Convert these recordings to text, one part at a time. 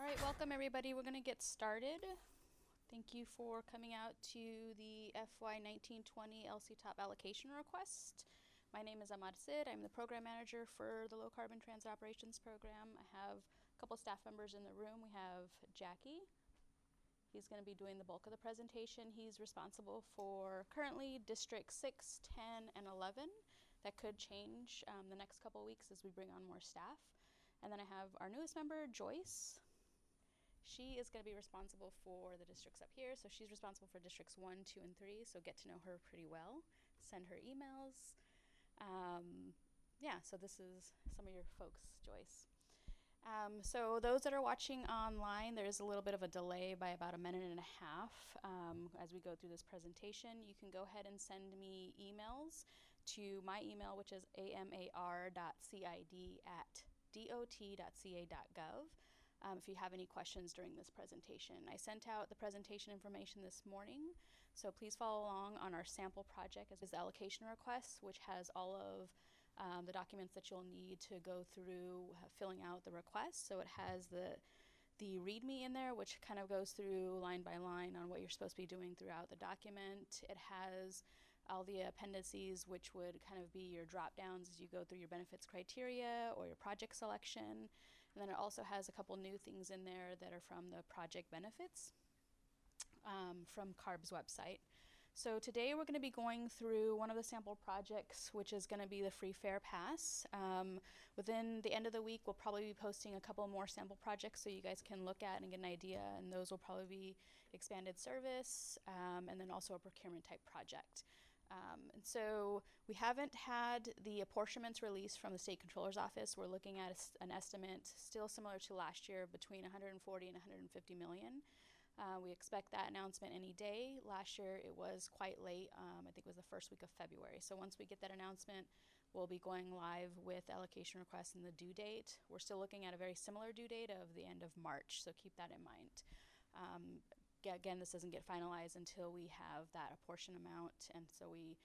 All right, welcome everybody. We're going to get started. Thank you for coming out to the FY 1920 LCTOP allocation request. My name is Ahmad Sid. I'm the program manager for the Low Carbon Transit Operations Program. I have a couple staff members in the room. We have Jackie. He's going to be doing the bulk of the presentation. He's responsible for currently District 6, 10, and 11. That could change the next couple weeks as we bring on more staff. And then I have our newest member, Joyce. She is going to be responsible for the districts up here. So she's responsible for districts 1, 2, and 3. So get to know her pretty well. Send her emails. So this is some of your folks, Joyce. So those that are watching online, there's a little bit of a delay by about a minute and a half as we go through this presentation. You can go ahead and send me emails to my email, which is amar.cid@dot.ca.gov. If you have any questions during this presentation. I sent out the presentation information this morning, so please follow along on our sample project as the allocation request, which has all of the documents that you'll need to go through filling out the request. So it has the README in there, which kind of goes through line by line on what you're supposed to be doing throughout the document. It has all the appendices, which would kind of be your drop downs as you go through your benefits criteria or your project selection. And then it also has a couple new things in there that are from the project benefits from CARB's website. So today we're going to be going through one of the sample projects, which is going to be the Free Fare Pass. Within the end of the week, we'll probably be posting a couple more sample projects so you guys can look at and get an idea, and those will probably be expanded service and then also a procurement type project. And so we haven't had the apportionments released from the State Controller's Office. We're looking at an estimate still similar to last year between 140 and 150 million. We expect that announcement any day. Last year it was quite late. I think it was the first week of February. So once we get that announcement, we'll be going live with allocation requests and the due date. We're still looking at a very similar due date of the end of March, so keep that in mind. Again, this doesn't get finalized until we have that apportion amount, and so we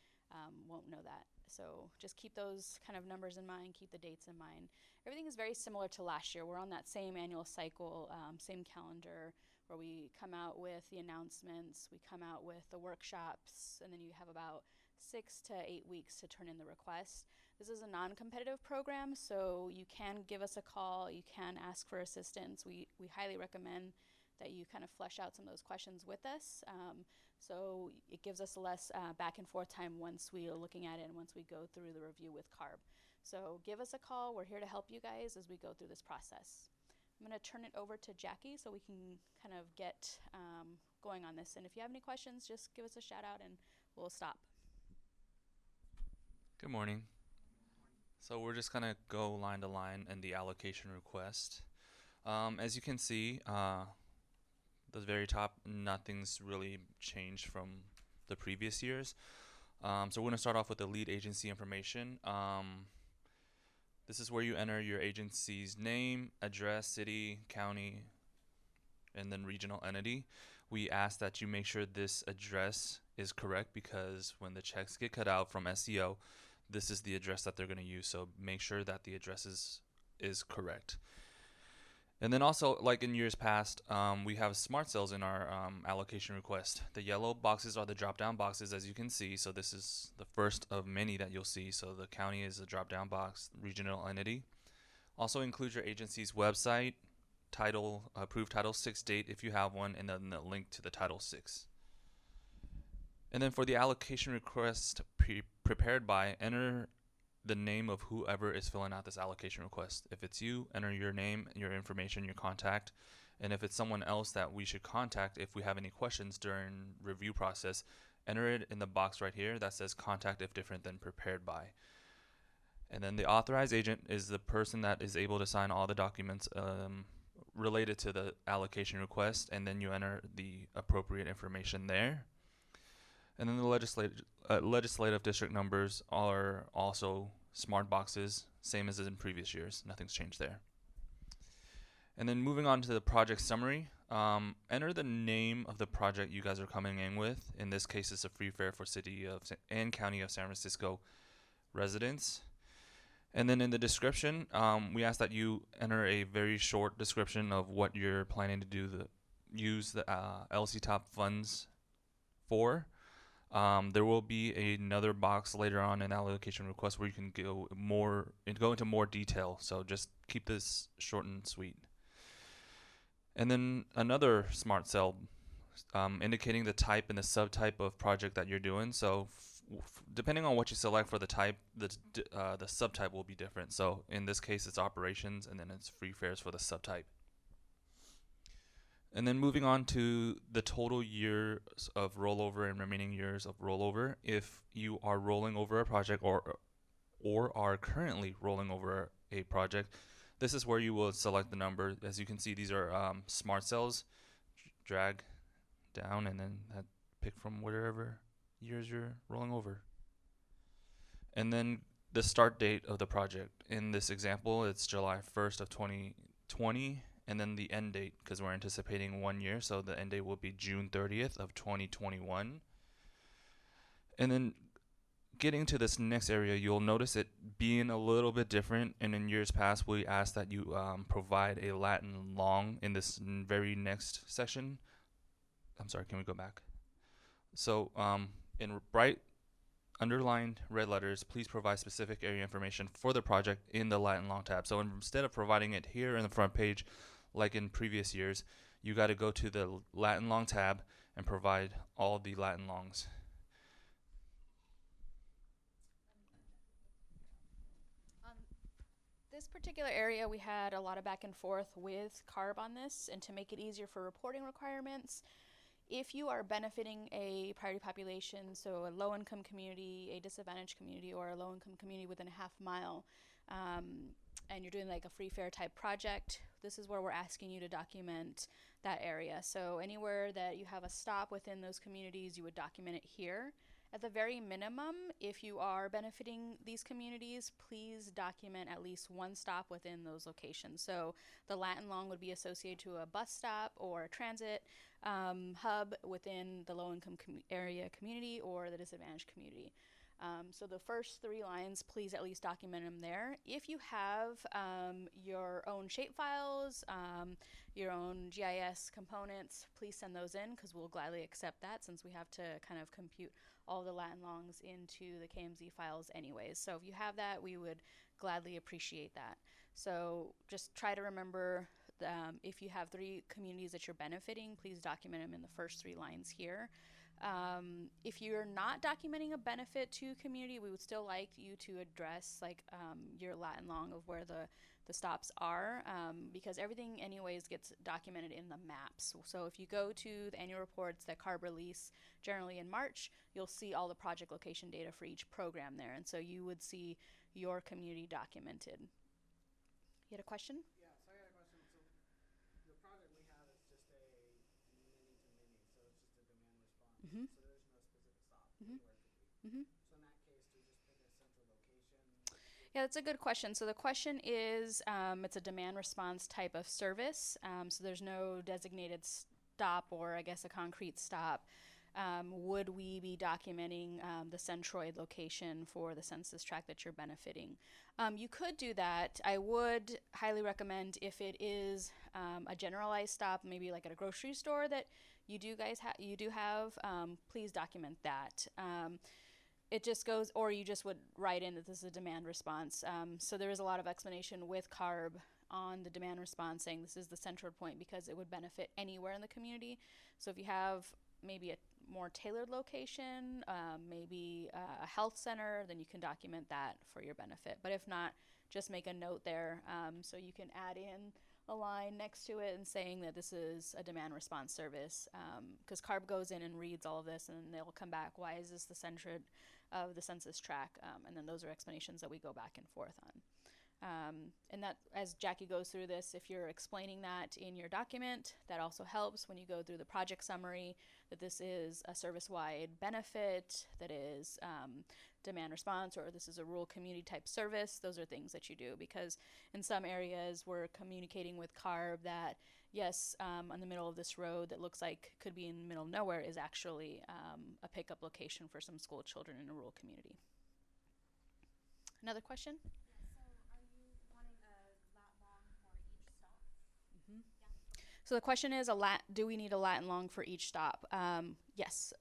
won't know that. So just keep those kind of numbers in mind, keep the dates in mind. Everything is very similar to last year. We're on that same annual cycle, same calendar, where we come out with the announcements, we come out with the workshops, and then you have about 6 to 8 weeks to turn in the request. This is a non-competitive program, so you can give us a call, you can ask for assistance. We highly recommend that you kind of flesh out some of those questions with us. So it gives us less back and forth time once we are looking at it and once we go through the review with CARB. So give us a call. We're here to help you guys as we go through this process. I'm going to turn it over to Jackie so we can kind of get going on this. And if you have any questions, just give us a shout out and we'll stop. Good morning. So we're just going to go line to line in the allocation request. As you can see, the very top, nothing's really changed from the previous years. So we're going to start off with the lead agency information. This is where you enter your agency's name, address, city, county, and then regional entity. We ask that you make sure this address is correct because when the checks get cut out from SEO, this is the address that they're going to use. So make sure that the address is correct. And then also, like in years past, we have smart cells in our allocation request. The yellow boxes are the drop-down boxes, as you can see. So this is the first of many that you'll see. So the county is a drop-down box, regional entity. Also include your agency's website, title, approved Title 6 date if you have one, and then the link to the Title 6. And then for the allocation request prepared by, enter the name of whoever is filling out this allocation request. If it's you, enter your name, your information, your contact. And if it's someone else that we should contact if we have any questions during review process, enter it in the box right here that says contact if different than prepared by. And then the authorized agent is the person that is able to sign all the documents related to the allocation request, and then you enter the appropriate information there. And then the legislative district numbers are also smart boxes, same as in previous years. Nothing's changed there. And then moving on to the project summary, enter the name of the project you guys are coming in with. In this case, it's a free fare for city of and county of San Francisco residents. And then in the description, we ask that you enter a very short description of what you're planning to use the LCTOP funds for. There will be another box later on in allocation request where you can go into more detail. So just keep this short and sweet. And then another smart cell indicating the type and the subtype of project that you're doing. So depending on what you select for the type, the subtype will be different. So in this case, it's operations, and then it's free fares for the subtype. And then moving on to the total years of rollover and remaining years of rollover. If you are rolling over a project or are currently rolling over a project, this is where you will select the number. As you can see, these are smart cells. Drag down and then pick from whatever years you're rolling over. And then the start date of the project. In this example, it's July 1st of 2020. And then the end date, because we're anticipating 1 year, so the end date will be June 30th of 2021. And then getting to this next area, you'll notice it being a little bit different. And in years past, we asked that you provide a Latin long in this very next section. I'm sorry, can we go back? So in bright underlined red letters, please provide specific area information for the project in the Latin long tab. So instead of providing it here in the front page, like in previous years, you got to go to the Latin long tab and provide all the Latin longs. This particular area, we had a lot of back and forth with CARB on this, and to make it easier for reporting requirements, if you are benefiting a priority population, so a low-income community, a disadvantaged community, or a low-income community within a half mile, and you're doing like a free fare type project, this is where we're asking you to document that area. So anywhere that you have a stop within those communities, you would document it here. At the very minimum, if you are benefiting these communities, please document at least one stop within those locations. So the Latin long would be associated to a bus stop or a transit hub within the low-income area community or the disadvantaged community. So the first 3 lines, please at least document them there. If you have your own shapefiles, your own GIS components, please send those in, because we'll gladly accept that, since we have to kind of compute all the Latin longs into the KMZ files anyways. So if you have that, we would gladly appreciate that. So just try to remember, if you have 3 communities that you're benefiting, please document them in the first 3 lines here. If you're not documenting a benefit to community, we would still like you to address like your Latin long of where the stops are, because everything anyways gets documented in the maps. So if you go to the annual reports that CARB release generally in March, you'll see all the project location data for each program there, and so you would see your community documented. You had a question? Yeah, so I got a question. So the project we have is just a mini to mini, so it's just a demand response. Mm-hmm. So there's no specific stop Mm-hmm. anywhere it could be. Mm-hmm. So in that case, do we just pick a central location? Yeah, that's a good question. So the question is, it's a demand response type of service. So there's no designated stop, or I guess a concrete stop. Would we be documenting the centroid location for the census tract that you're benefiting? You could do that. I would highly recommend, if it is a generalized stop, maybe like at a grocery store that you do have, please document that. It just goes, or you just would write in that this is a demand response. So there is a lot of explanation with CARB on the demand response, saying this is the centroid point because it would benefit anywhere in the community. So if you have maybe a more tailored location, maybe a health center, then you can document that for your benefit. But if not, just make a note there, so you can add in a line next to it and saying that this is a demand response service, because CARB goes in and reads all of this, and they'll come back, why is this the centroid of the census tract? And then those are explanations that we go back and forth on. And that, as Jackie goes through this, if you're explaining that in your document, that also helps when you go through the project summary, that this is a service-wide benefit, that is demand response, or this is a rural community type service. Those are things that you do, because in some areas we're communicating with CARB that yes, on the middle of this road that looks like could be in the middle of nowhere is actually a pickup location for some school children in a rural community. Another question? Yeah, so So the question is, do we need a lat and long for each stop? Yes.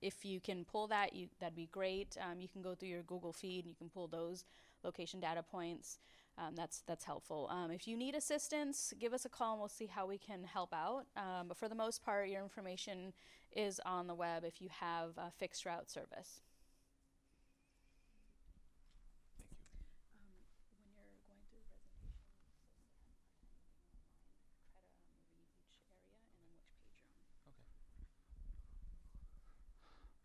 If you can pull that, that'd be great. You can go through your Google feed and you can pull those location data points. That's helpful. If you need assistance, give us a call and we'll see how we can help out. But for the most part, your information is on the web if you have a fixed route service. When you're going through the presentation, try to read each area and then which page you're on.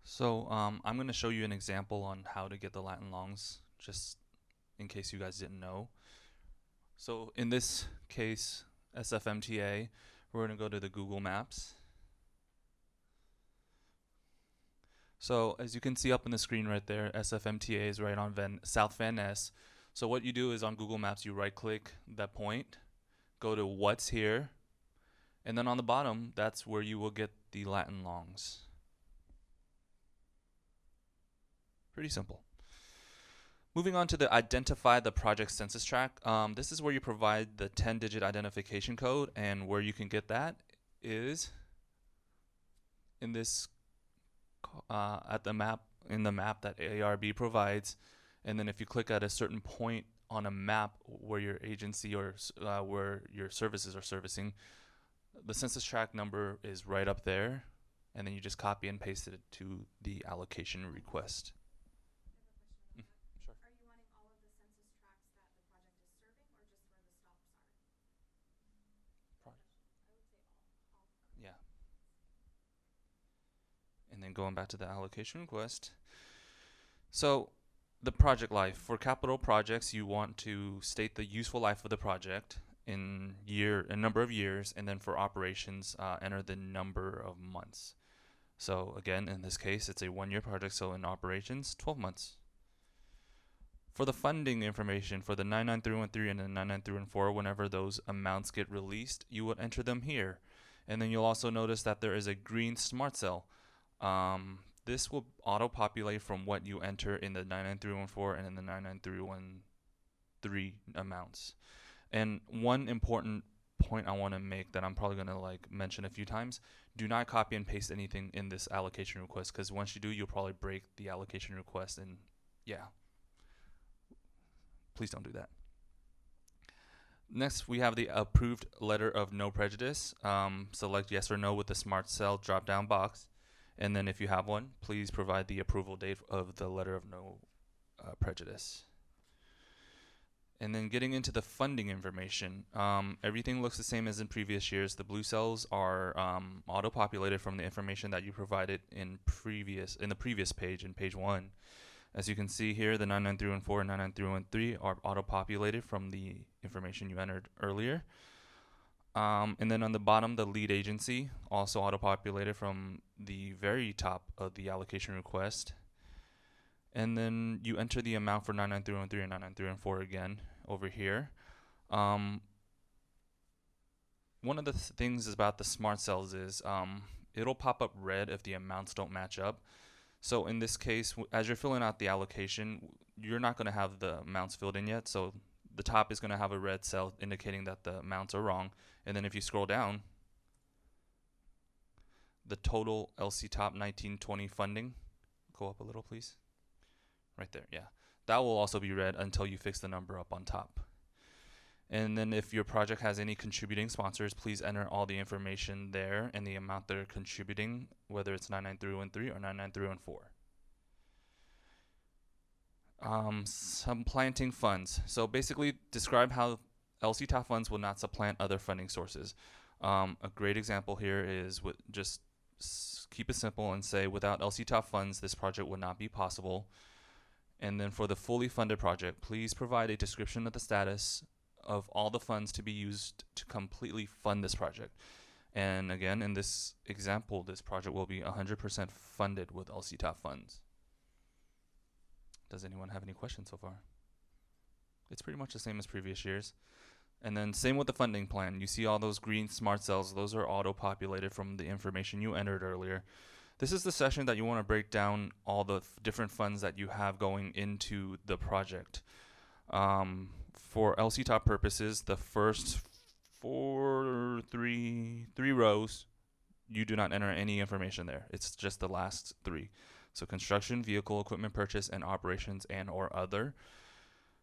So I'm going to show you an example on how to get the lat and longs, just in case you guys didn't know. So in this case, SFMTA, we're going to go to the Google Maps. So as you can see up on the screen right there, SFMTA is right on South Van Ness. So what you do is on Google Maps, you right click that point, go to what's here, and then on the bottom, that's where you will get the lat and longs. Pretty simple. Moving on to the identify the project census tract. This is where you provide the 10-digit identification code, and where you can get that is in this at the map, in the map that ARB provides. And then if you click at a certain point on a map where your agency or where your services are servicing, the census tract number is right up there, and then you just copy and paste it to the allocation request. Sure. Are you wanting all of the census tracts that the project is serving, or just where the stops are? I would say all. Yeah. And then going back to the allocation request. So the project life. For capital projects, you want to state the useful life of the project in a number of years, and then for operations, enter the number of months. So again, in this case, it's a 1-year project, so in operations, 12 months. For the funding information for the 99313 and the 99314, whenever those amounts get released, you would enter them here. And then you'll also notice that there is a green smart cell. This will auto-populate from what you enter in the 99314 and in the 99313 amounts. And one important point I want to make that I'm probably going to mention a few times: do not copy and paste anything in this allocation request, because once you do, you'll probably break the allocation request, and yeah, please don't do that. Next, we have the approved letter of no prejudice. Select yes or no with the smart cell drop-down box. And then if you have one, please provide the approval date of the letter of no prejudice. And then getting into the funding information, everything looks the same as in previous years. The blue cells are auto-populated from the information that you provided in the previous page, in page 1. As you can see here, the 99314 and 99313 are auto-populated from the information you entered earlier. And then on the bottom, the lead agency, also auto-populated from the very top of the allocation request. And then you enter the amount for 99313 and 99314 again over here. One of the things about the smart cells is it'll pop up red if the amounts don't match up. So in this case, as you're filling out the allocation, you're not going to have the amounts filled in yet. So the top is going to have a red cell indicating that the amounts are wrong. And then if you scroll down, the total LCTOP 1920 funding, go up a little, please. Right there, yeah. That will also be red until you fix the number up on top. And then if your project has any contributing sponsors, please enter all the information there and the amount they're contributing, whether it's 99313 or 99314. Supplanting funds. So basically describe how LCTOP funds will not supplant other funding sources. A great example here is just keep it simple and say, without LCTOP funds, this project would not be possible. And then for the fully funded project, please provide a description of the status of all the funds to be used to completely fund this project. And again, in this example, this project will be 100% funded with LCTOP funds. Does anyone have any questions so far? It's pretty much the same as previous years. And then same with the funding plan. You see all those green smart cells, those are auto-populated from the information you entered earlier. This is the session that you want to break down all the different funds that you have going into the project. For LCTOP purposes, the first three rows, you do not enter any information there. It's just the last three. So construction, vehicle, equipment purchase, and operations and or other.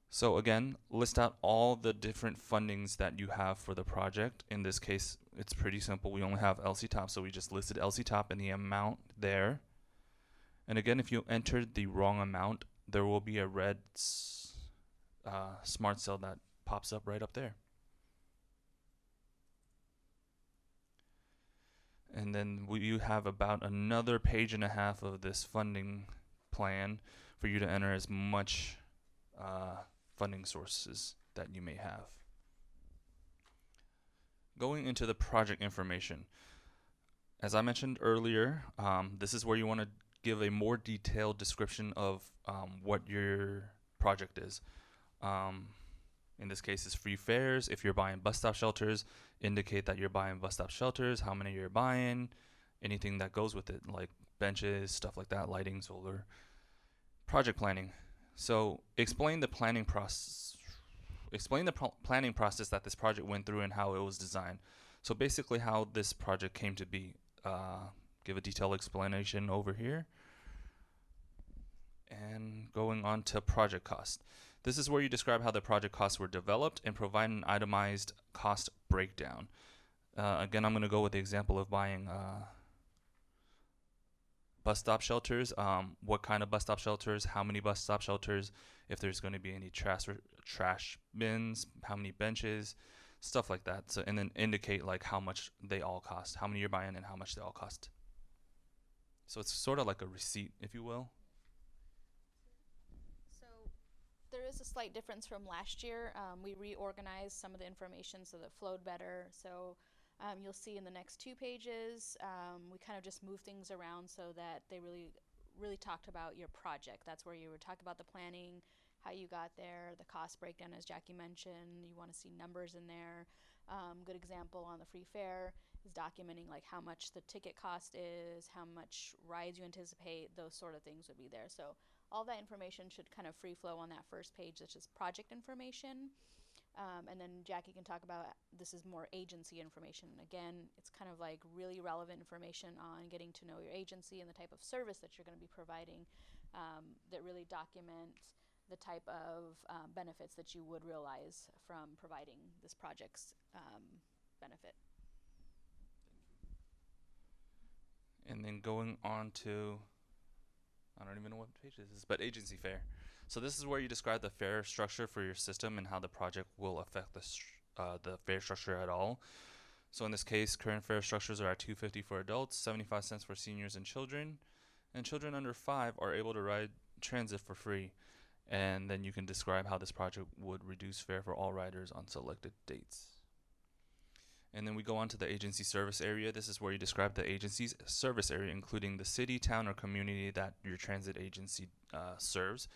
So again, list out all the different fundings that you have for the project. In this case, it's pretty simple. We only have LCTOP, so we just listed LCTOP and the amount there. And again, if you entered the wrong amount, there will be a red smart cell that pops up right up there. And then you have about another page and a half of this funding plan for you to enter as much funding sources that you may have. Going into the project information. As I mentioned earlier, this is where you want to give a more detailed description of what your project is. In this case, it's free fares. If you're buying bus stop shelters, indicate that you're buying bus stop shelters, how many you're buying, anything that goes with it, like benches, stuff like that, lighting, solar. Project planning. So explain the planning process. Explain the planning process that this project went through and how it was designed. So basically how this project came to be. Give a detailed explanation over here. And going on to project cost. This is where you describe how the project costs were developed and provide an itemized cost breakdown. Again, I'm going to go with the example of buying bus stop shelters. What kind of bus stop shelters, how many bus stop shelters, if there's going to be any trash bins, how many benches, stuff like that. So, and then indicate like how much they all cost, how many you're buying and how much they all cost. So it's sort of like a receipt, if you will. So there is a slight difference from last year. We reorganized some of the information so that it flowed better. So you'll see in the next 2 pages, we kind of just move things around so that they really talked about your project. That's where you would talk about the planning, how you got there, the cost breakdown, as Jackie mentioned. You want to see numbers in there. Good example on the free fare is documenting like how much the ticket cost is, how much rides you anticipate, those sort of things would be there. So all that information should kind of free flow on that first page, which is project information. And then Jackie can talk about, this is more agency information. Again, it's kind of like really relevant information on getting to know your agency and the type of service that you're going to be providing, that really document the type of benefits that you would realize from providing this project's benefit. And then going on to, I don't even know what page this is, but agency fare. So this is where you describe the fare structure for your system and how the project will affect the fare structure at all. So in this case, current fare structures are at $2.50 for adults, 75 cents for seniors and children under 5 are able to ride transit for free. And then you can describe how this project would reduce fare for all riders on selected dates. And then we go on to the agency service area. This is where you describe the agency's service area, including the city, town, or community that your transit agency serves.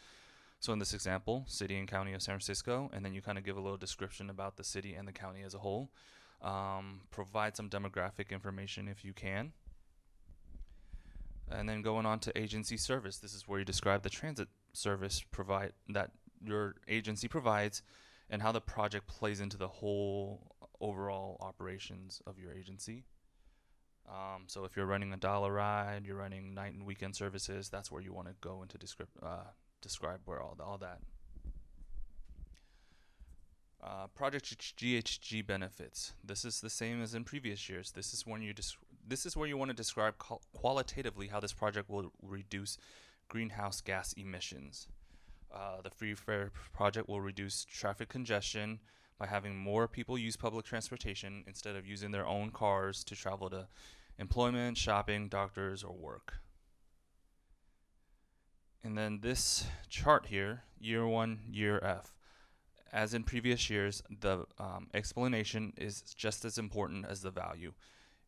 So in this example, city and county of San Francisco, and then you kind of give a little description about the city and the county as a whole. Provide some demographic information if you can. And then going on to agency service. This is where you describe the transit service that your agency provides and how the project plays into the whole overall operations of your agency. So if you're running a dollar ride, you're running night and weekend services, that's where you want to go into describe where all that. Project GHG benefits. This is the same as in previous years. This is when this is where you want to describe qualitatively how this project will reduce greenhouse gas emissions. The free fare project will reduce traffic congestion by having more people use public transportation instead of using their own cars to travel to employment, shopping, doctors, or work. And then this chart here, year 1, year F. As in previous years, the explanation is just as important as the value.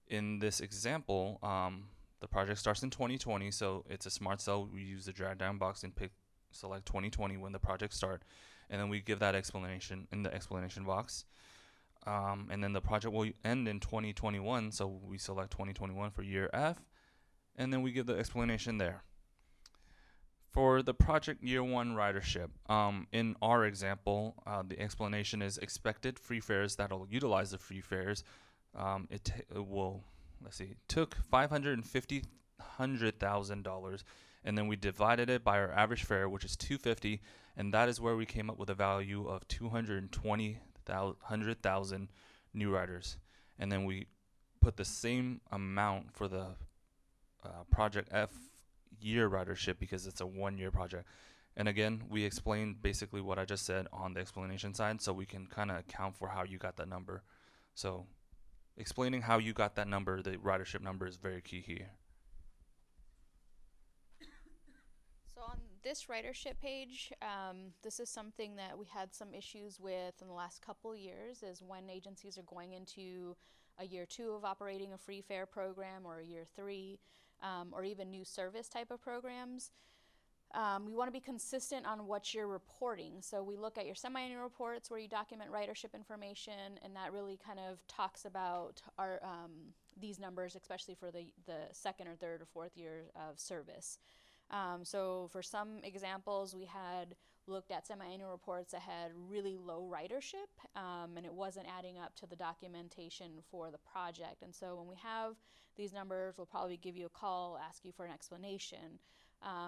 In this example, the project starts in 2020, so it's a smart cell. We use the drag down box and select 2020 when the project starts, and then we give that explanation in the explanation box. And then the project will end in 2021, so we select 2021 for year F, and then we give the explanation there. For the project year one ridership, in our example, the explanation is expected free fares that'll utilize the free fares. It will, let's see, took $550,000, and then we divided it by our average fare, which is 250, and that is where we came up with a value of 220,000 new riders. And then we put the same amount for the project F year ridership because it's a 1 year project. And again, we explained basically what I just said on the explanation side, so we can kind of account for how you got that number. So explaining how you got that number, the ridership number, is very key here. So on this ridership page, this is something that we had some issues with in the last couple years, is when agencies are going into a year 2 of operating a free fare program, or a year 3, or even new service type of programs. We want to be consistent on what you're reporting. So we look at your semi-annual reports where you document ridership information, and that really kind of talks about our these numbers, especially for the second or third or fourth year of service. So for some examples, we had looked at semi-annual reports that had really low ridership, and it wasn't adding up to the documentation for the project. And so when we have these numbers, we'll probably give you a call, ask you for an explanation,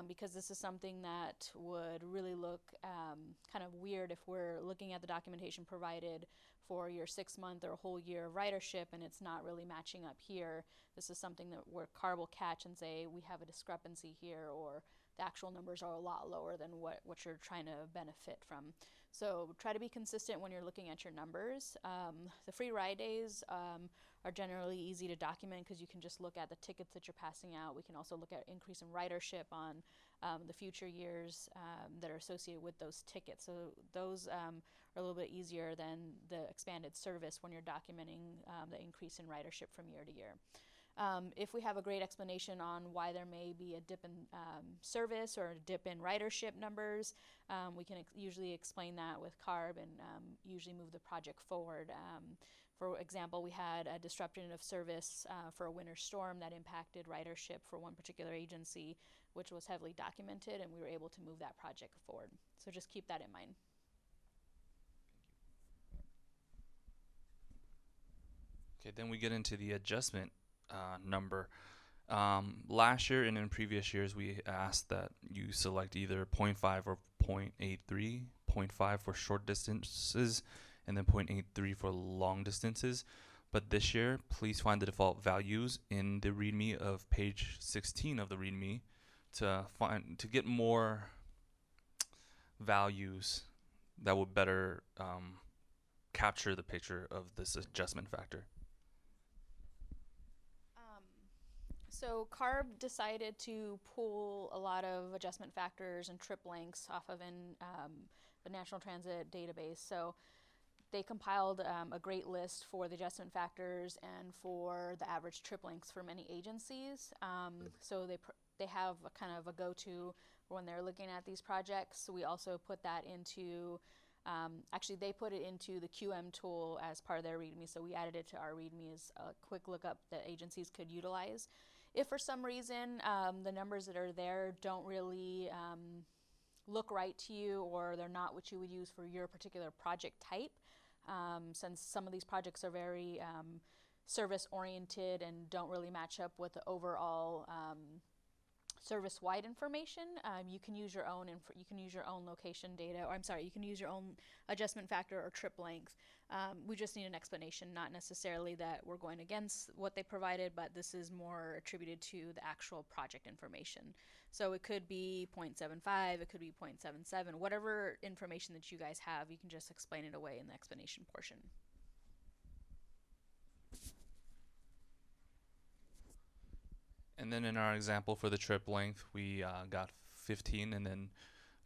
because this is something that would really look kind of weird if we're looking at the documentation provided for your 6 month or a whole year of ridership and it's not really matching up here. This is something that where CARB will catch and say we have a discrepancy here, or the actual numbers are a lot lower than what you're trying to benefit from. So try to be consistent when you're looking at your numbers. The free ride days are generally easy to document because you can just look at the tickets that you're passing out. We can also look at increase in ridership on the future years that are associated with those tickets. So those are a little bit easier than the expanded service when you're documenting the increase in ridership from year to year. If we have a great explanation on why there may be a dip in service or a dip in ridership numbers, we can usually explain that with CARB and usually move the project forward. For example, we had a disruption of service for a winter storm that impacted ridership for one particular agency, which was heavily documented, and we were able to move that project forward. So just keep that in mind. Okay, then we get into the adjustment number. Last year and in previous years, we asked that you select either 0.5 or 0.83, 0.5 for short distances, and then 0.83 for long distances. But this year, please find the default values in the README of page 16 of the README to get more values that will better capture the picture of this adjustment factor. So CARB decided to pull a lot of adjustment factors and trip lengths off of the National Transit database. So they compiled a great list for the adjustment factors and for the average trip lengths for many agencies. So they have a kind of a go-to when they're looking at these projects. So we also put that into, actually they put it into the QM tool as part of their README. So we added it to our README as a quick lookup that agencies could utilize. If for some reason the numbers that are there don't really look right to you, or they're not what you would use for your particular project type, since some of these projects are very service oriented and don't really match up with the overall service-wide information, you can use your own location data, or I'm sorry, you can use your own adjustment factor or trip length. We just need an explanation, not necessarily that we're going against what they provided, but this is more attributed to the actual project information. So it could be 0.75, it could be 0.77, whatever information that you guys have, you can just explain it away in the explanation portion. And then in our example for the trip length, we got 15, and then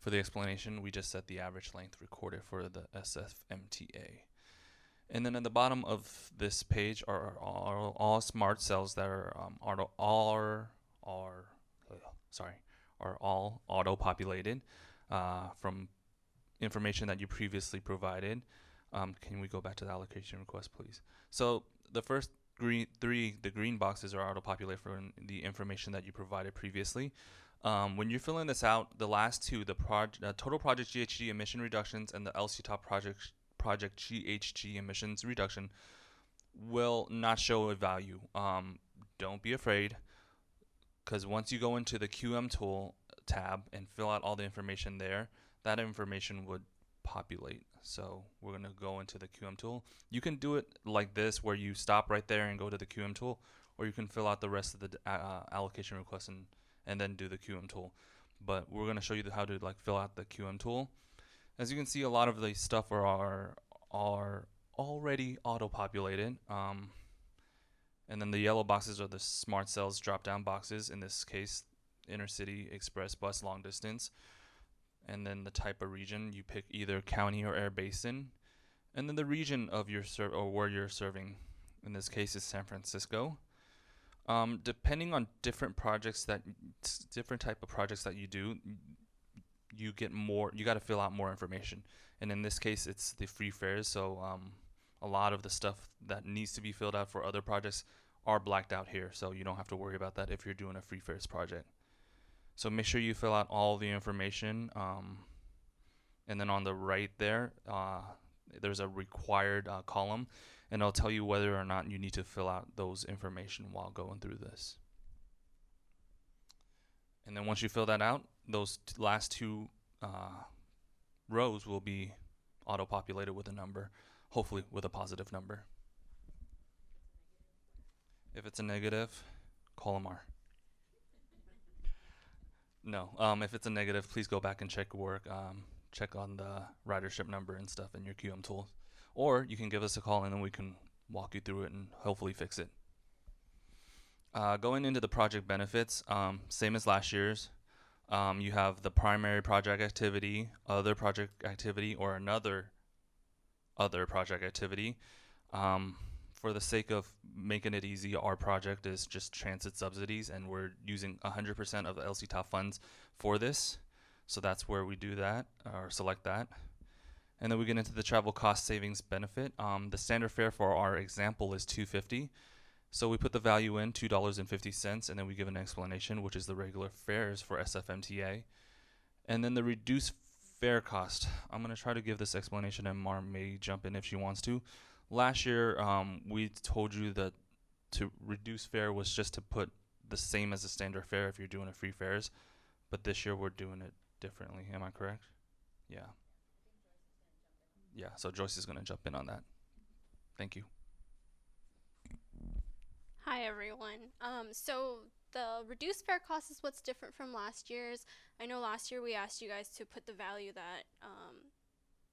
for the explanation, we just set the average length recorded for the SFMTA. And then at the bottom of this page are all smart cells that are all auto-populated from information that you previously provided. Can we go back to the allocation request, please? So the first the green boxes are auto-populated for the information that you provided previously. When you're filling this out, the last two, the total project GHG emission reductions and the LCTOP project GHG emissions reduction, will not show a value. Don't be afraid, because once you go into the QM tool tab and fill out all the information there, that information would populate. So we're going to go into the QM tool. You can do it like this, where you stop right there and go to the QM tool, or you can fill out the rest of the allocation request and then do the QM tool. But we're going to show you how to fill out the QM tool. As you can see, a lot of the stuff are already auto-populated. And then the yellow boxes are the smart cells drop-down boxes, in this case, intercity, express, bus, long distance. And then the type of region, you pick either county or air basin. And then the region of your or where you're serving, in this case is San Francisco. Depending on different type of projects that you do, you got to fill out more information. And in this case, it's the free fares. So a lot of the stuff that needs to be filled out for other projects are blacked out here. So you don't have to worry about that if you're doing a free fares project. So make sure you fill out all the information. And then on the right there, there's a required column, and it'll tell you whether or not you need to fill out those information while going through this. And then once you fill that out, those last two rows will be auto-populated with a number, hopefully with a positive number. If it's a negative, column R. No, if it's a negative, please go back and check work. Check on the ridership number and stuff in your QM tool. Or you can give us a call and then we can walk you through it and hopefully fix it. Going into the project benefits, same as last year's. You have the primary project activity, other project activity, or another other project activity. For the sake of making it easy, our project is just transit subsidies, and we're using 100% of the LCTOP funds for this. So that's where we do that, or select that. And then we get into the travel cost savings benefit. The standard fare for our example is $2.50. So we put the value in, $2.50, and then we give an explanation, which is the regular fares for SFMTA. And then the reduced fare cost. I'm going to try to give this explanation, and Mar may jump in if she wants to. Last year, we told you that to reduce fare was just to put the same as the standard fare if you're doing a free fares. But this year, we're doing it differently. Am I correct? Yeah. Yeah, so Joyce is going to jump in on that. Thank you. Hi everyone. So the reduced fare cost is what's different from last year's. I know last year we asked you guys to put the value that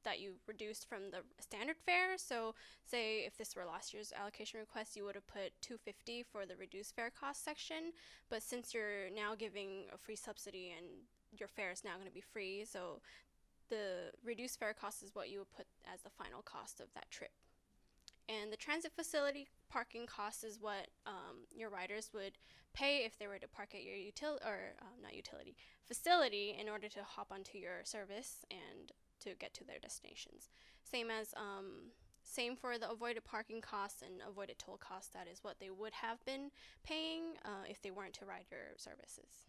that you reduced from the standard fare. So say if this were last year's allocation request, you would have put $2.50 for the reduced fare cost section. But since you're now giving a free subsidy and your fare is now going to be free, so the reduced fare cost is what you would put as the final cost of that trip. And the transit facility parking cost is what your riders would pay if they were to park at your facility in order to hop onto your service and to get to their destinations. Same for the avoided parking costs and avoided toll costs. That is what they would have been paying if they weren't to ride your services.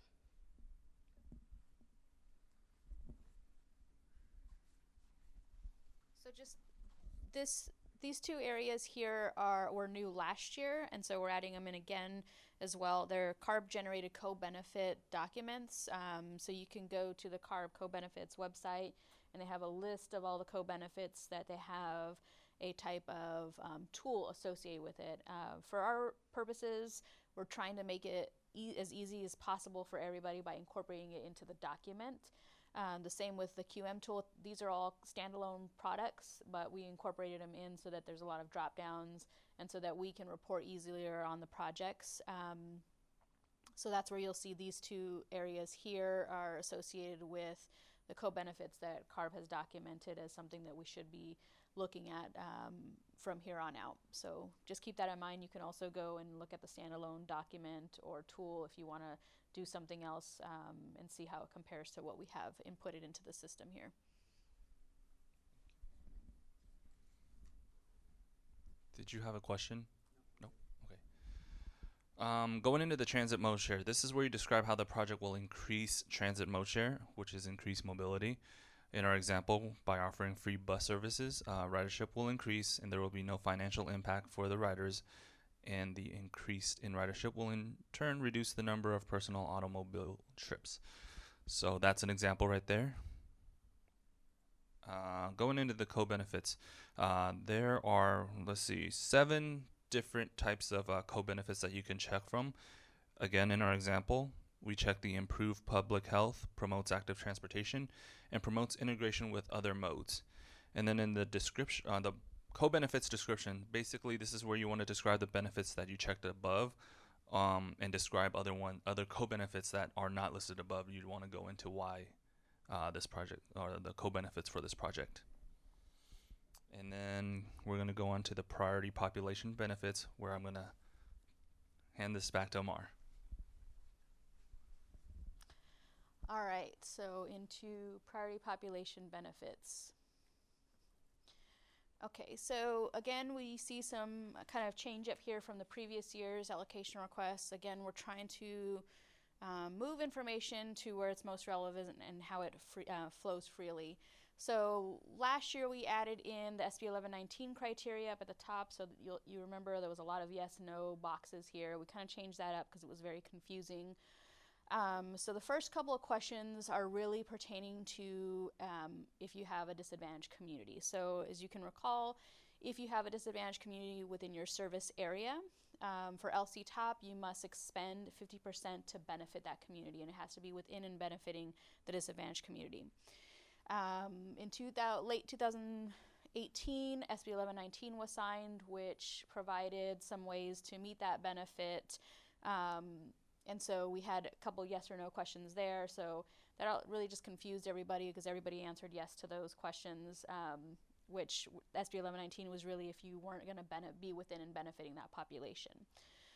So just these two areas here were new last year, and so we're adding them in again as well. They're CARB generated co-benefit documents. So you can go to the CARB co-benefits website, and they have a list of all the co-benefits that they have a type of tool associated with it. For our purposes, we're trying to make it as easy as possible for everybody by incorporating it into the document. The same with the QM tool. These are all standalone products, but we incorporated them in so that there's a lot of drop downs and so that we can report easier on the projects. So that's where you'll see these two areas here are associated with the co-benefits that CARB has documented as something that we should be looking at from here on out. So just keep that in mind. You can also go and look at the standalone document or tool if you want to do something else and see how it compares to what we have inputted into the system here. Did you have a question? No? Okay. Going into the transit mode share, this is where you describe how the project will increase transit mode share, which is increase mobility. In our example, by offering free bus services, ridership will increase and there will be no financial impact for the riders, and the increase in ridership will in turn reduce the number of personal automobile trips. So that's an example right there. Going into the co-benefits, there are, let's see, 7 different types of co-benefits that you can check from. Again, in our example, we check the improved public health, promotes active transportation, and promotes integration with other modes. And then in the description, the co-benefits description, basically this is where you want to describe the benefits that you checked above, and describe other co-benefits that are not listed above. You'd want to go into why this project, or the co-benefits for this project. And then we're going to go on to the priority population benefits, where I'm going to hand this back to Amar. All right, so into priority population benefits. Okay, so again, we see some kind of change up here from the previous year's allocation requests. Again, we're trying to move information to where it's most relevant and how it flows freely. So last year we added in the SB 1119 criteria up at the top, so you remember there was a lot of yes, no boxes here. We kind of changed that up because it was very confusing. So the first couple of questions are really pertaining to if you have a disadvantaged community. So as you can recall, if you have a disadvantaged community within your service area, for LCTOP, you must expend 50% to benefit that community, and it has to be within and benefiting the disadvantaged community. In late 2018, SB 1119 was signed, which provided some ways to meet that benefit. And so we had a couple yes or no questions there. So that really just confused everybody because everybody answered yes to those questions, which SB 1119 was really if you weren't going to be within and benefiting that population.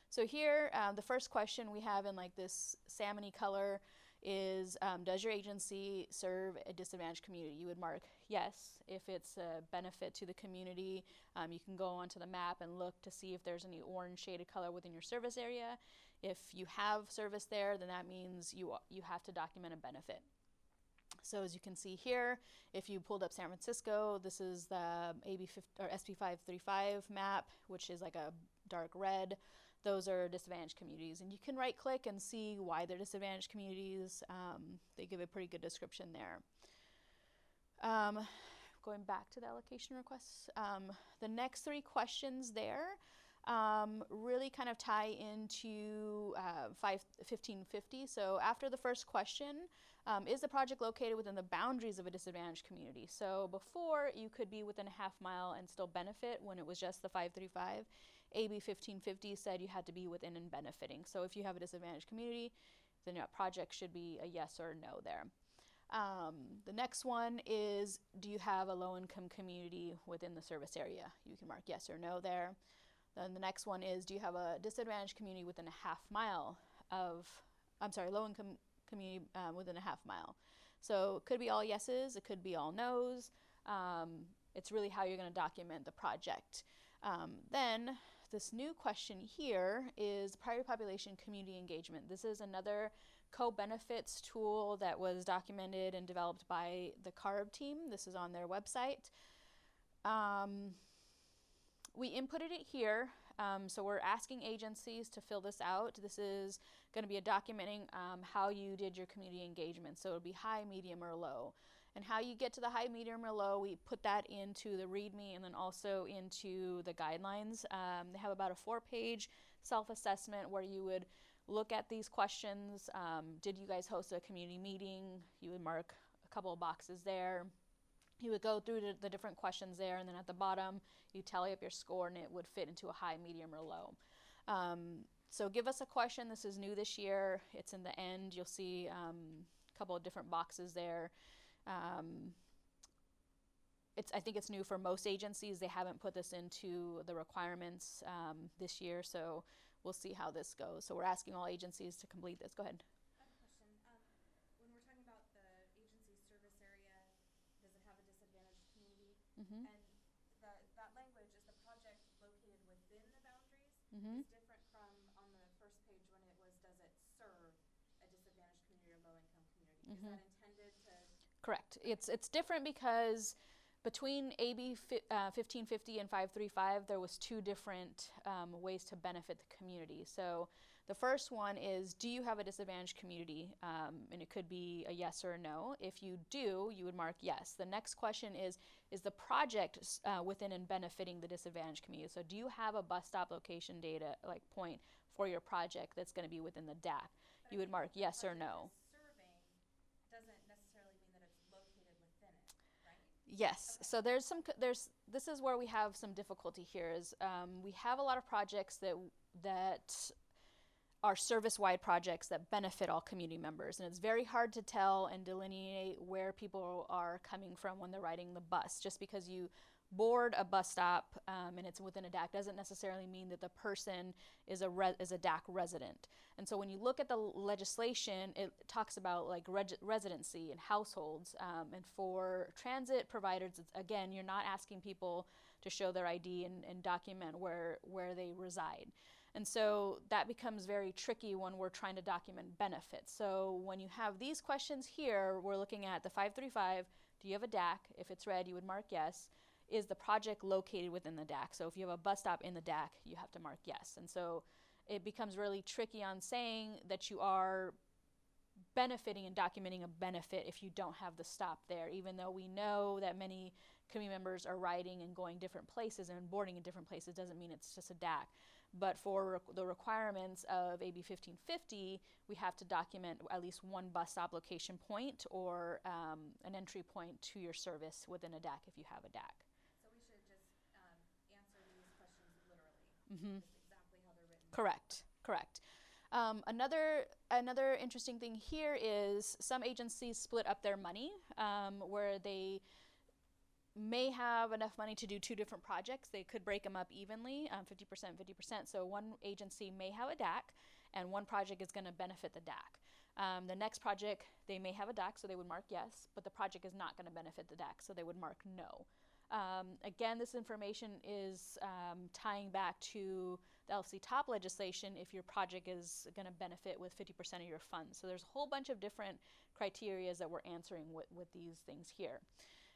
So here, the first question we have in like this salmony color is, does your agency serve a disadvantaged community? You would mark yes if it's a benefit to the community. You can go onto the map and look to see if there's any orange shaded color within your service area. If you have service there, then that means you have to document a benefit. So as you can see here, if you pulled up San Francisco, this is the SB 535 map, which is like a dark red. Those are disadvantaged communities, and you can right click and see why they're disadvantaged communities. They give a pretty good description there. Going back to the allocation requests, the next 3 questions there really kind of tie into 1550. So after the first question, is the project located within the boundaries of a disadvantaged community? So before, you could be within a half mile and still benefit when it was just the 535. AB 1550 said you had to be within and benefiting. So if you have a disadvantaged community, then your project should be a yes or a no there. The next one is, do you have a low-income community within the service area? You can mark yes or no there. Then the next one is, do you have a disadvantaged community within a half mile of, low-income community within a half mile? So it could be all yeses, it could be all nos. It's really how you're going to document the project. Then this new question here is priority population community engagement. This is another co-benefits tool that was documented and developed by the CARB team. This is on their website. We inputted it here, so we're asking agencies to fill this out. This is going to be a documenting how you did your community engagement. So it would be high, medium, or low. And how you get to the high, medium, or low, we put that into the README and then also into the guidelines. They have about a 4-page self-assessment where you would look at these questions. Did you guys host a community meeting? You would mark a couple of boxes there. You would go through the different questions there, and then at the bottom, you tally up your score, and it would fit into a high, medium, or low. So give us a question. This is new this year. It's in the end. You'll see a couple of different boxes there. I think it's new for most agencies. They haven't put this into the requirements this year, so we'll see how this goes. So we're asking all agencies to complete this. Go ahead. I have a question. When we're talking about the agency's service area, does it have a disadvantaged community? Mm-hmm. And that language, is the project located within the boundaries? Mm-hmm. Is different from on the first Is that intended to? Correct. It's different because between AB 1550 and 535, there was two different ways to benefit the community. So the first one is, do you have a disadvantaged community? And it could be a yes or a no. If you do, you would mark yes. The next question is the project within and benefiting the disadvantaged community? So do you have a bus stop location data like point for your project that's going to be within the DAC? But You would mark yes or no. Serving doesn't necessarily mean that it's located within it, right? Yes. Okay. So this is where we have some difficulty here is we have a lot of projects that are service-wide projects that benefit all community members, and it's very hard to tell and delineate where people are coming from when they're riding the bus. Just because you board a bus stop and it's within a DAC doesn't necessarily mean that the person is a DAC resident. And so when you look at the legislation, it talks about like residency and households. And for transit providers, again, you're not asking people to show their ID and document where they reside. And so that becomes very tricky when we're trying to document benefits. So when you have these questions here, we're looking at the 535, do you have a DAC? If it's red, you would mark yes. Is the project located within the DAC? So if you have a bus stop in the DAC, you have to mark yes. And so it becomes really tricky on saying that you are benefiting and documenting a benefit if you don't have the stop there, even though we know that many community members are riding and going different places and boarding in different places. Doesn't mean it's just a DAC. But for the requirements of AB 1550, we have to document at least one bus stop location point or an entry point to your service within a DAC if you have a DAC. So we should just answer these questions literally. Mm-hmm. Just exactly how they're written. Correct. Another interesting thing here is some agencies split up their money where they may have enough money to do two different projects. They could break them up evenly, 50%, 50%. So one agency may have a DAC, and one project is going to benefit the DAC. The next project, they may have a DAC, so they would mark yes, but the project is not going to benefit the DAC, so they would mark no. Again, this information is tying back to the LCTOP legislation if your project is going to benefit with 50% of your funds. So there's a whole bunch of different criteria that we're answering with these things here.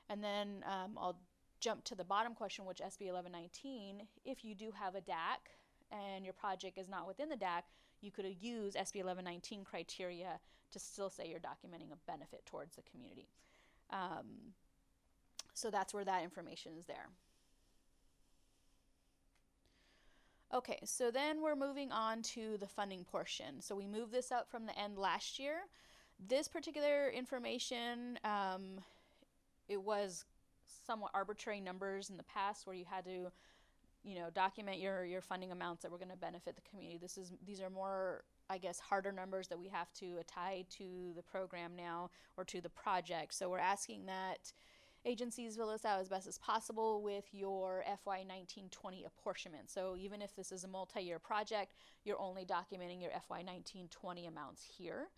And then I'll jump to the bottom question, which SB 1119. If you do have a DAC and your project is not within the DAC, you could use SB 1119 criteria to still say you're documenting a benefit towards the community. So that's where that information is there. Okay, so then we're moving on to the funding portion. So we moved this up from the end last year. This particular information, it was somewhat arbitrary numbers in the past where you had to, document your funding amounts that were going to benefit the community. These are more, I guess, harder numbers that we have to tie to the program now or to the project. So we're asking that agencies fill this out as best as possible with your FY 19-20 apportionment. So even if this is a multi-year project, you're only documenting your FY 19-20 amounts here.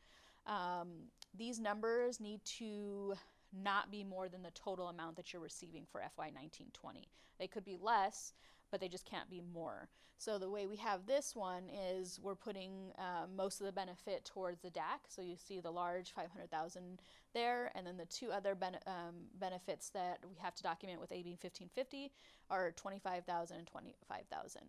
These numbers need to not be more than the total amount that you're receiving for FY 19-20. They could be less, but they just can't be more. So the way we have this one is we're putting most of the benefit towards the DAC. So you see the large 500,000 there, and then the two other benefits that we have to document with AB 1550 are 25,000 and 25,000.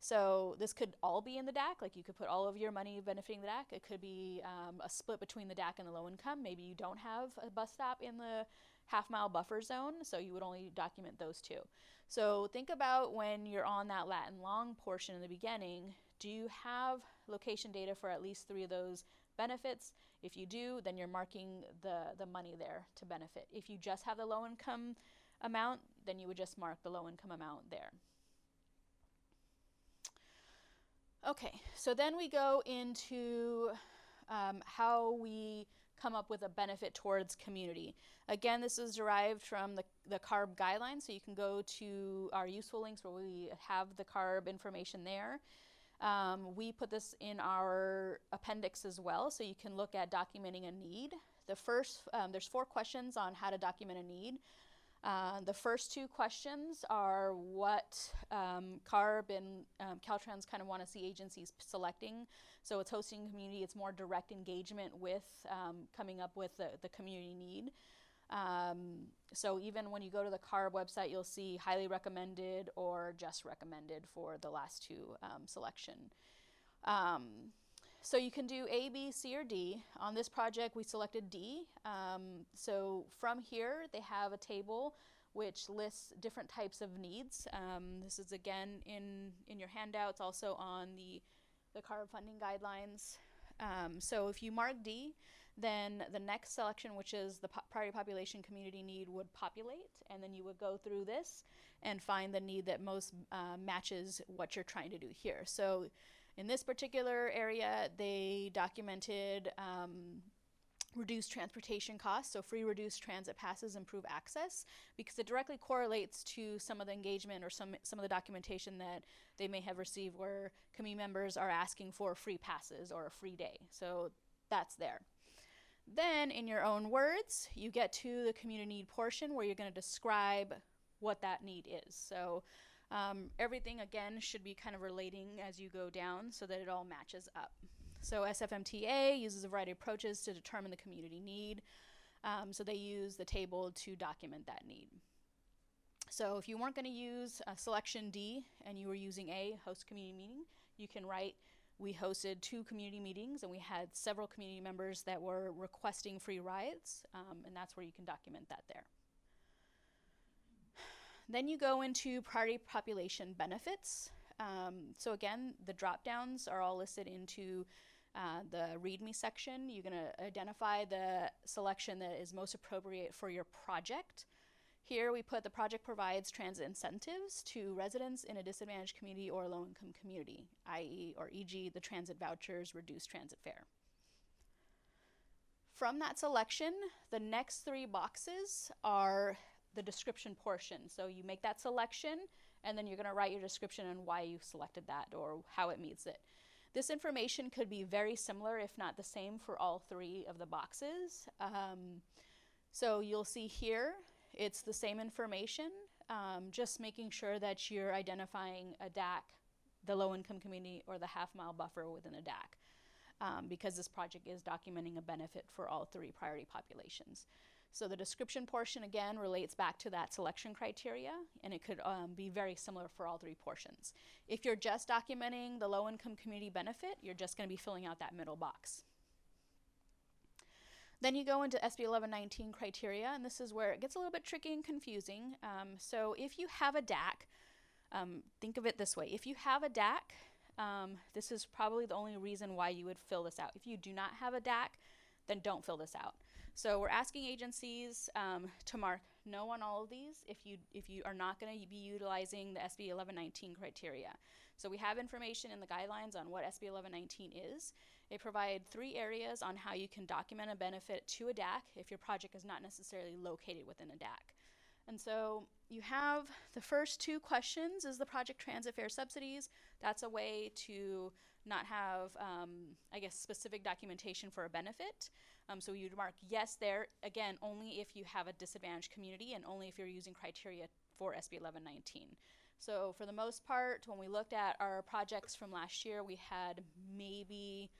So this could all be in the DAC, like you could put all of your money benefiting the DAC. It could be a split between the DAC and the low income. Maybe you don't have a bus stop in the half-mile buffer zone, so you would only document those two. So think about when you're on that Latin long portion in the beginning, do you have location data for at least 3 of those benefits? If you do, then you're marking the money there to benefit. If you just have the low income amount, then you would just mark the low income amount there. Okay, so then we go into how we come up with a benefit towards community. Again, this is derived from the CARB guidelines, so you can go to our useful links where we have the CARB information there. We put this in our appendix as well, so you can look at documenting a need. The first, there's 4 questions on how to document a need. The first two questions are what CARB and Caltrans kind of want to see agencies selecting. So it's hosting community, it's more direct engagement with coming up with the community need. So even when you go to the CARB website, you'll see highly recommended or just recommended for the last two selection. So you can do A, B, C, or D. On this project, we selected D. So from here, they have a table which lists different types of needs. This is again in your handouts, also on the CARB funding guidelines. So if you mark D, then the next selection, which is the priority population community need, would populate, and then you would go through this and find the need that most matches what you're trying to do here. So in this particular area, they documented reduced transportation costs, so free reduced transit passes improve access, because it directly correlates to some of the engagement or some of the documentation that they may have received where community members are asking for free passes or a free day. So that's there. Then in your own words, you get to the community need portion where you're going to describe what that need is. So everything again should be kind of relating as you go down so that it all matches up. So SFMTA uses a variety of approaches to determine the community need. So they use the table to document that need. So if you weren't going to use selection D and you were using A, host community meeting, you can write, we hosted 2 community meetings and we had several community members that were requesting free rides, and that's where you can document that there. Then you go into priority population benefits. So again, the drop downs are all listed into the README section. You're going to identify the selection that is most appropriate for your project. Here we put the project provides transit incentives to residents in a disadvantaged community or low-income community, i.e. or e.g. the transit vouchers reduce transit fare. From that selection, the next 3 boxes are the description portion. So you make that selection and then you're going to write your description on why you selected that or how it meets it. This information could be very similar, if not the same, for all 3 of the boxes. So you'll see here, it's the same information, just making sure that you're identifying a DAC, the low-income community, or the half-mile buffer within a DAC, because this project is documenting a benefit for all 3 priority populations. So the description portion, again, relates back to that selection criteria, and it could be very similar for all 3 portions. If you're just documenting the low-income community benefit, you're just going to be filling out that middle box. Then you go into SB 1119 criteria, and this is where it gets a little bit tricky and confusing. So if you have a DAC, think of it this way. If you have a DAC, this is probably the only reason why you would fill this out. If you do not have a DAC, then don't fill this out. So we're asking agencies to mark no on all of these if you are not going to be utilizing the SB 1119 criteria. So we have information in the guidelines on what SB 1119 is. They provide 3 areas on how you can document a benefit to a DAC if your project is not necessarily located within a DAC. And so you have the first 2 questions is the project transit fare subsidies. That's a way to not have, I guess, specific documentation for a benefit. So you'd mark yes there, again, only if you have a disadvantaged community and only if you're using criteria for SB 1119. So for the most part, when we looked at our projects from last year, we had maybe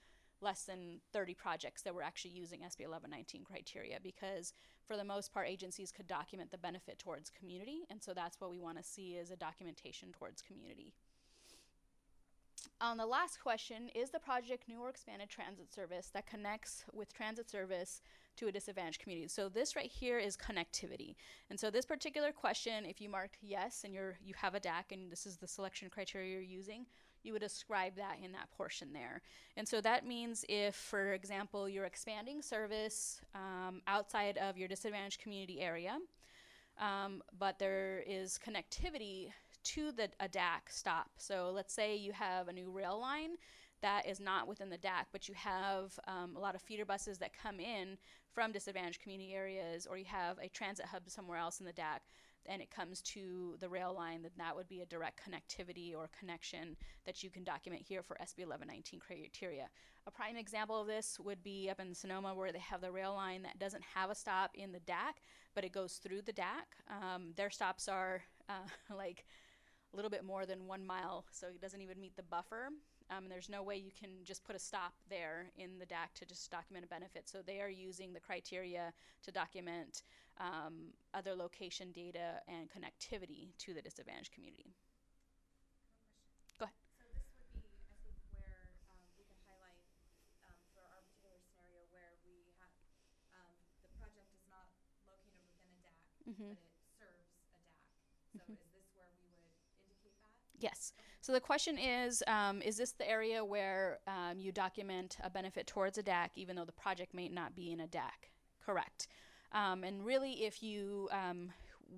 less than 30 projects that were actually using SB 1119 criteria, because for the most part, agencies could document the benefit towards community, and so that's what we want to see is a documentation towards community. On the last question, is the project new or expanded transit service that connects with transit service to a disadvantaged community? So this right here is connectivity. And so this particular question, if you marked yes and you have a DAC and this is the selection criteria you're using, you would describe that in that portion there. And so that means if, for example, you're expanding service outside of your disadvantaged community area, but there is connectivity to a DAC stop. So let's say you have a new rail line that is not within the DAC, but you have a lot of feeder buses that come in from disadvantaged community areas, or you have a transit hub somewhere else in the DAC. and it comes to the rail line, then that would be a direct connectivity or connection that you can document here for SB 1119 criteria. A prime example of this would be up in Sonoma, where they have the rail line that doesn't have a stop in the DAC, but it goes through the DAC. Their stops are like a little bit more than 1 mile, so it doesn't even meet the buffer. There's no way you can just put a stop there in the DAC to just document a benefit. So they are using the criteria to document other location data and connectivity to the disadvantaged community. Go ahead. So this would be, I think, where we could highlight for our particular scenario where we have the project is not located within a DAC, Mm-hmm. but it serves a DAC. So is this where we would indicate that? Yes. So the question is this the area where you document a benefit towards a DAC even though the project may not be in a DAC? Correct. And really, if you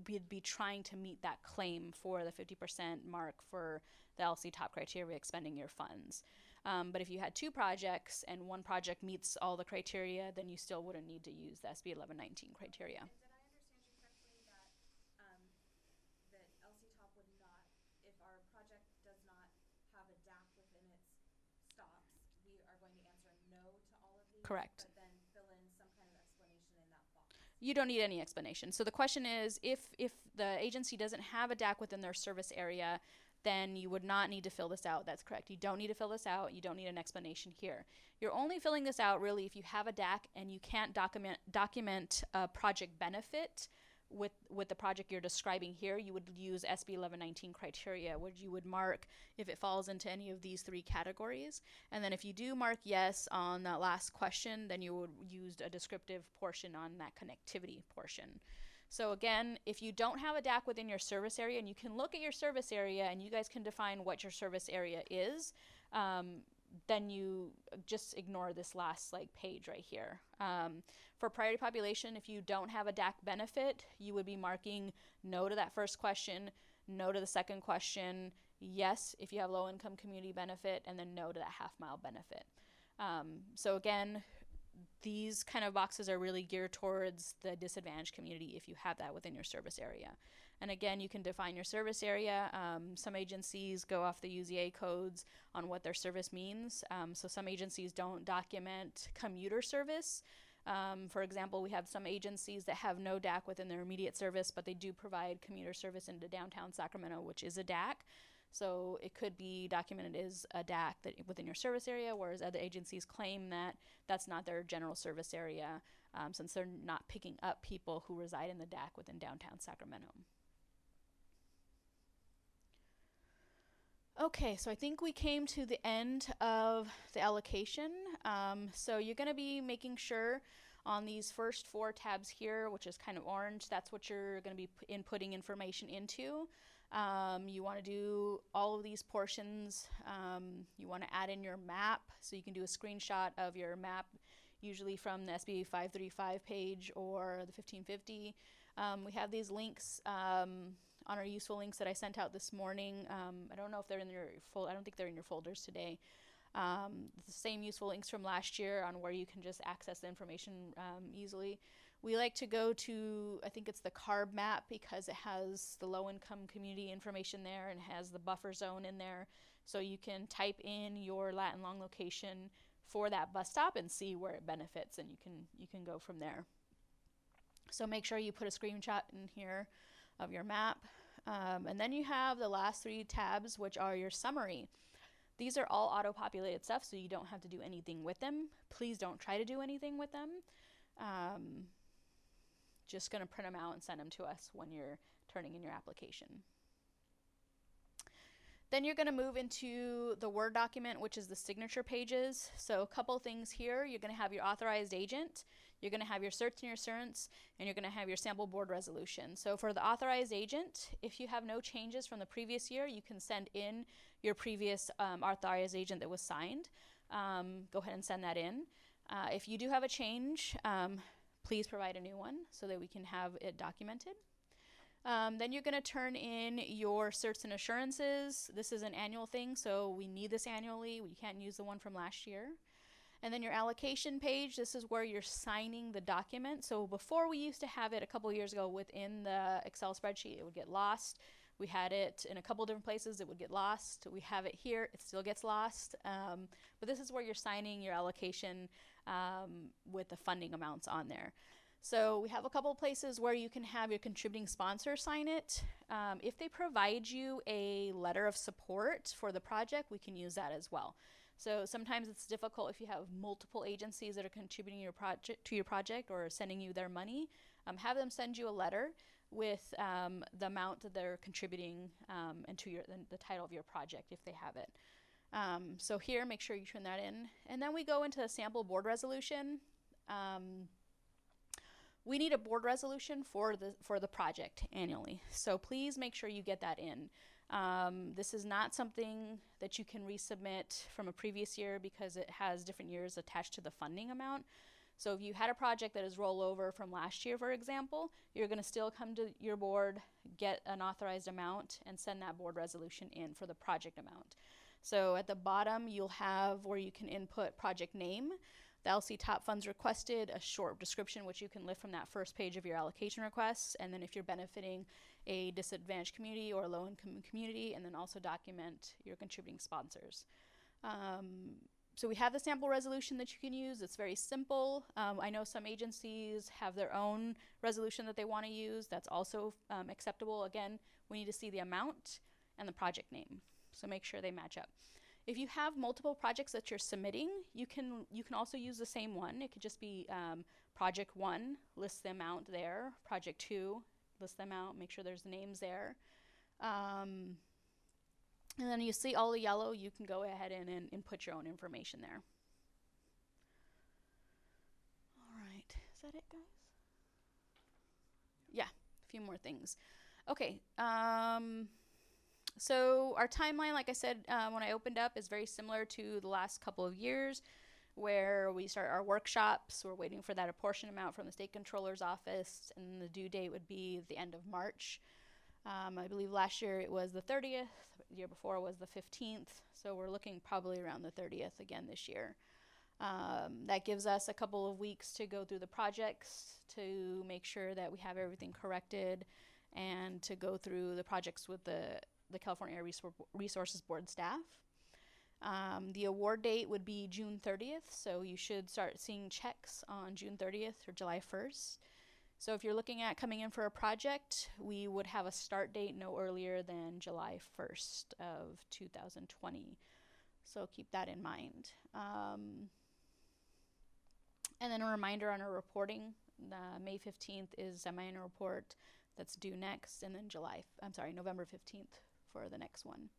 would be trying to meet that claim for the 50% mark for the LCTOP criteria expending your funds. But if you had 2 projects and one project meets all the criteria, then you still wouldn't need to use the SB 1119 criteria. And did I understand you correctly that LCTOP would not, if our project does not have a DAC within its stops, we are going to answer no to all of these? Correct. But then fill in some kind of explanation in that box? You don't need any explanation. So the question is, if the agency doesn't have a DAC within their service area, then you would not need to fill this out. That's correct. You don't need to fill this out. You don't need an explanation here. You're only filling this out really if you have a DAC and you can't document a project benefit with the project you're describing here. You would use SB 1119 criteria, where you would mark if it falls into any of these 3 categories. And then if you do mark yes on that last question, then you would use a descriptive portion on that connectivity portion. So again, if you don't have a DAC within your service area, and you can look at your service area and you guys can define what your service area is, then you just ignore this last page right here. For priority population, if you don't have a DAC benefit, you would be marking no to that first question, no to the second question, yes if you have low income community benefit, and then no to that half-mile benefit. So again, these kind of boxes are really geared towards the disadvantaged community if you have that within your service area. And again, you can define your service area. Some agencies go off the UZA codes on what their service means. So some agencies don't document commuter service. For example, we have some agencies that have no DAC within their immediate service, but they do provide commuter service into downtown Sacramento, which is a DAC. So it could be documented as a DAC that within your service area, whereas other agencies claim that that's not their general service area, since they're not picking up people who reside in the DAC within downtown Sacramento. Okay, so I think we came to the end of the allocation. So you're going to be making sure on these first 4 tabs here, which is kind of orange, that's what you're going to be inputting information into. You want to do all of these portions. You want to add in your map, so you can do a screenshot of your map, usually from the SB 535 page or the 1550. We have these links on our useful links that I sent out this morning. I don't know if they're in your I don't think they're in your folders today. The same useful links from last year on where you can just access the information easily. We like to go to, I think it's the CARB map, because it has the low-income community information there and has the buffer zone in there. So you can type in your lat and long location for that bus stop and see where it benefits, and you can go from there. So make sure you put a screenshot in here of your map. And then you have the last 3 tabs, which are your summary. These are all auto-populated stuff, so you don't have to do anything with them. Please don't try to do anything with them. Just going to print them out and send them to us when you're turning in your application. Then you're going to move into the Word document, which is the signature pages. So a couple things here. You're going to have your authorized agent, you're going to have your certs and your assurance, and you're going to have your sample board resolution. So for the authorized agent, if you have no changes from the previous year, you can send in your previous authorized agent that was signed. Go ahead and send that in. If you do have a change, please provide a new one so that we can have it documented. Then you're going to turn in your certs and assurances. This is an annual thing, so we need this annually. We can't use the one from last year. And then your allocation page, this is where you're signing the document. So before, we used to have it a couple years ago within the Excel spreadsheet. It would get lost. We had it in a couple different places. It would get lost. We have it here. It still gets lost. But this is where you're signing your allocation with the funding amounts on there. So we have a couple places where you can have your contributing sponsor sign it. If they provide you a letter of support for the project, we can use that as well. So sometimes it's difficult if you have multiple agencies that are contributing to your project or sending you their money. Have them send you a letter with the amount that they're contributing and to the title of your project if they have it. So here, make sure you turn that in. And then we go into the sample board resolution. We need a board resolution for the project annually. So please make sure you get that in. This is not something that you can resubmit from a previous year because it has different years attached to the funding amount. So if you had a project that is rollover from last year, for example, you're going to still come to your board, get an authorized amount, and send that board resolution in for the project amount. So at the bottom, you'll have where you can input project name, the LCTOP funds requested, a short description which you can lift from that first page of your allocation requests, and then if you're benefiting a disadvantaged community or a low-income community, and then also document your contributing sponsors. So we have the sample resolution that you can use. It's very simple. I know some agencies have their own resolution that they want to use. That's also acceptable. Again, we need to see the amount and the project name, so make sure they match up. If you have multiple projects that you're submitting, you can also use the same one. It could just be project 1, list the amount there. Project 2, list them out, make sure there's names there. And then you see all the yellow, you can go ahead and input your own information there. All right, is that it, guys? Yeah, a few more things. Okay, so our timeline, like I said, when I opened up, is very similar to the last couple of years, where we start our workshops. We're waiting for that apportion amount from the state controller's office, and the due date would be the end of March. I believe last year it was the 30th, the year before was the 15th, so we're looking probably around the 30th again this year. That gives us a couple of weeks to go through the projects to make sure that we have everything corrected, and to go through the projects with the California Air Resources Board staff. The award date would be June 30th, so you should start seeing checks on June 30th or July 1st. So if you're looking at coming in for a project, we would have a start date no earlier than July 1st of 2020. So keep that in mind. And then a reminder on our reporting, May 15th is semi-annual report that's due next, and then November 15th for the next one.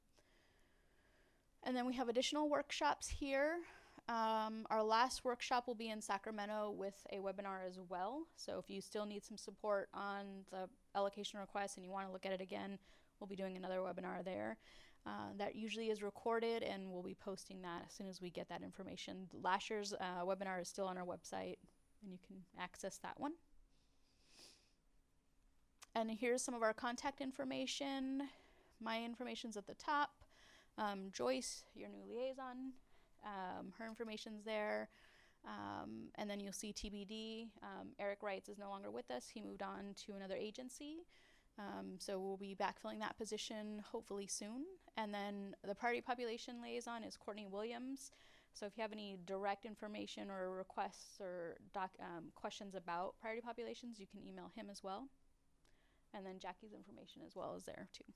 And then we have additional workshops here. Our last workshop will be in Sacramento with a webinar as well. So if you still need some support on the allocation request and you want to look at it again, we'll be doing another webinar there. That usually is recorded, and we'll be posting that as soon as we get that information. Last year's webinar is still on our website, and you can access that one. And here's some of our contact information. My information's at the top. Joyce, your new liaison, her information's there. And then you'll see TBD. Eric Wrights is no longer with us. He moved on to another agency. So we'll be backfilling that position hopefully soon. And then the priority population liaison is Courtney Williams. So if you have any direct information or requests or questions about priority populations, you can email him as well. And then Jackie's information as well is there too.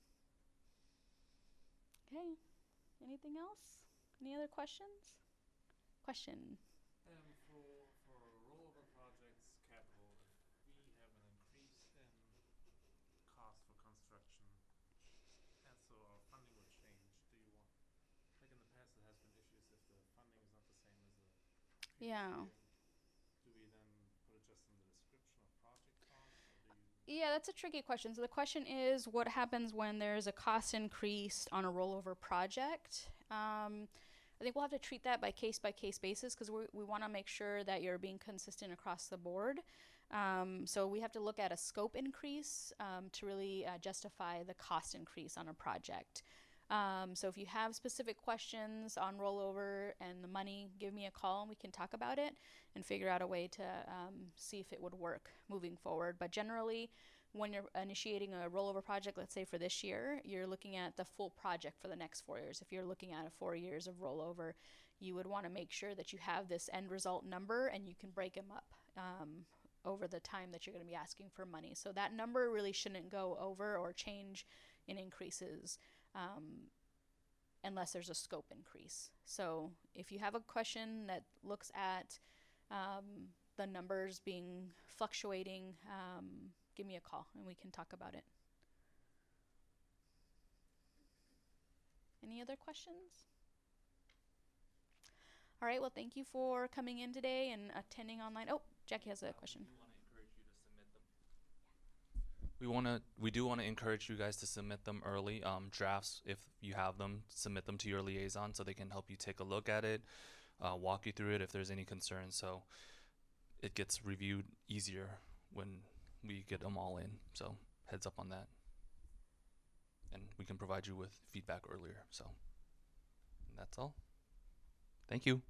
Okay, anything else? Any other questions? Question. For rollover projects, capital, if we have an increase in cost for construction, and so our funding would change, do you want, like in the past it has been issues if the funding is not the same as the previous Yeah. year, do we then put it just in the description of project costs, or do you? Yeah, that's a tricky question. So the question is, what happens when there's a cost increase on a rollover project? I think we'll have to treat that by case basis, because we want to make sure that you're being consistent across the board. So we have to look at a scope increase to really justify the cost increase on a project. So if you have specific questions on rollover and the money, give me a call and we can talk about it and figure out a way to see if it would work moving forward. But generally, when you're initiating a rollover project, let's say for this year, you're looking at the full project for the next 4 years. If you're looking at 4 years of rollover, you would want to make sure that you have this end result number and you can break them up over the time that you're going to be asking for money. So that number really shouldn't go over or change in increases unless there's a scope increase. So if you have a question that looks at the numbers being fluctuating, give me a call and we can talk about it. Any other questions? All right, well, thank you for coming in today and attending online. Oh, Jackie has a question. We do want to encourage you guys to submit them early. Drafts, if you have them, submit them to your liaison so they can help you take a look at it, walk you through it if there's any concerns. So it gets reviewed easier when we get them all in. So heads up on that. And we can provide you with feedback earlier. So that's all. Thank you.